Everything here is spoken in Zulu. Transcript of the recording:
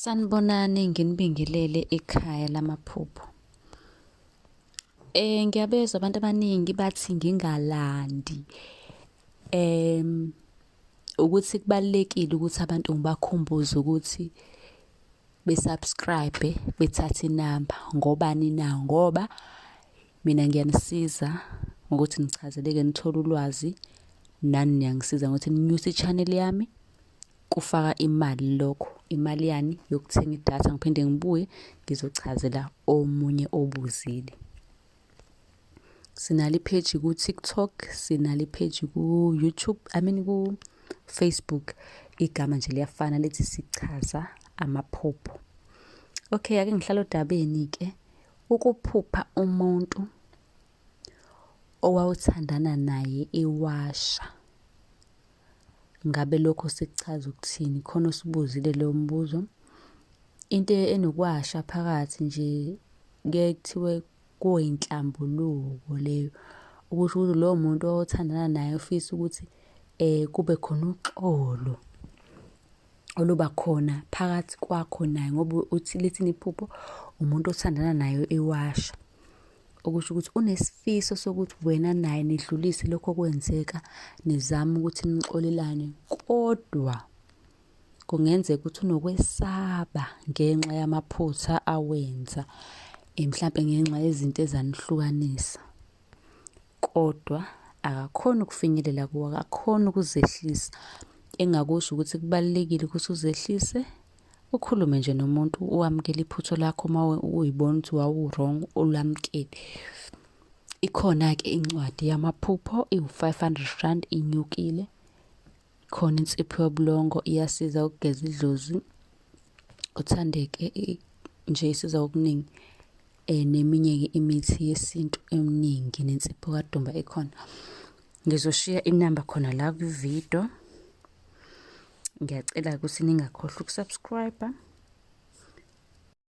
Sanibonani, nginibingelele ekhaya lamaphupho. Ngiyabezwa abantu abaningi bathi ngingalandi ukuthi kubalulekile ukuthi abantu ngibakhumbuze ukuthi be-subscribe bethathe inamba. Ngobani na? Ngoba mina ngiyanisiza ngokuthi nichazeleke nithole ulwazi, nani niyangisiza ngokuthi ninyuse i-channel yami. Kufaka imali lokho, imali yani yokuthenga idatha, ngiphinde ngibuye ngizochazela omunye obuzile. Sinalo i-page ku-TikTok, sinalo i-page ku-YouTube, ku-Facebook. Igama nje liyafana lithi Sichaza Amaphupho. Okay, ake ngihlale odabeni-ke. Ukuphupha umuntu owawuthandana naye ewasha, ngabe lokho sikuchaza ukuthini? Khona usibuzile leyo mbuzo. Into enokwasha phakathi nje kuye kuthiwe kuyinhlambuluko leyo. Ukusho ukuthi lowo muntu owawuthandana naye ufisa ukuthi kube khona uxolo oluba khona phakathi kwakho naye, ngoba uthi lithini iphupho? Umuntu othandana naye ewasha. Okusho ukuthi unesifiso sokuthi wena naye nidlulise lokho okwenzeka, nizame ukuthi nixolelane, kodwa kungenzeka ukuthi unokwesaba ngenxa yamaphutha awenza, mhlampe ngenxa yezinto ezanihlukanisa. Kodwa akakhoni ukufinyelela kuwe, akakhoni ukuzehlisa. Engakusho ukuthi kubalulekile ukuthi uzehlise, ukhulume nje nomuntu, wamukele iphutho lakho uma uyibona ukuthi wawu-wrong, ulamukele. Ikhona-ke incwadi yamaphupho, iwu-R500 inyukile. Khona insipho yobulongo, iyasiza ukugeza idlozi, uthandeke nje, isiza okuningi. Neminye-ke imithi yesintu eminingi, nensipho kadumba ekhona. Ngizoshiya inamba khona la kwi-video. Ngiyacela ukuthi ningakhohlwa uku-subscribe.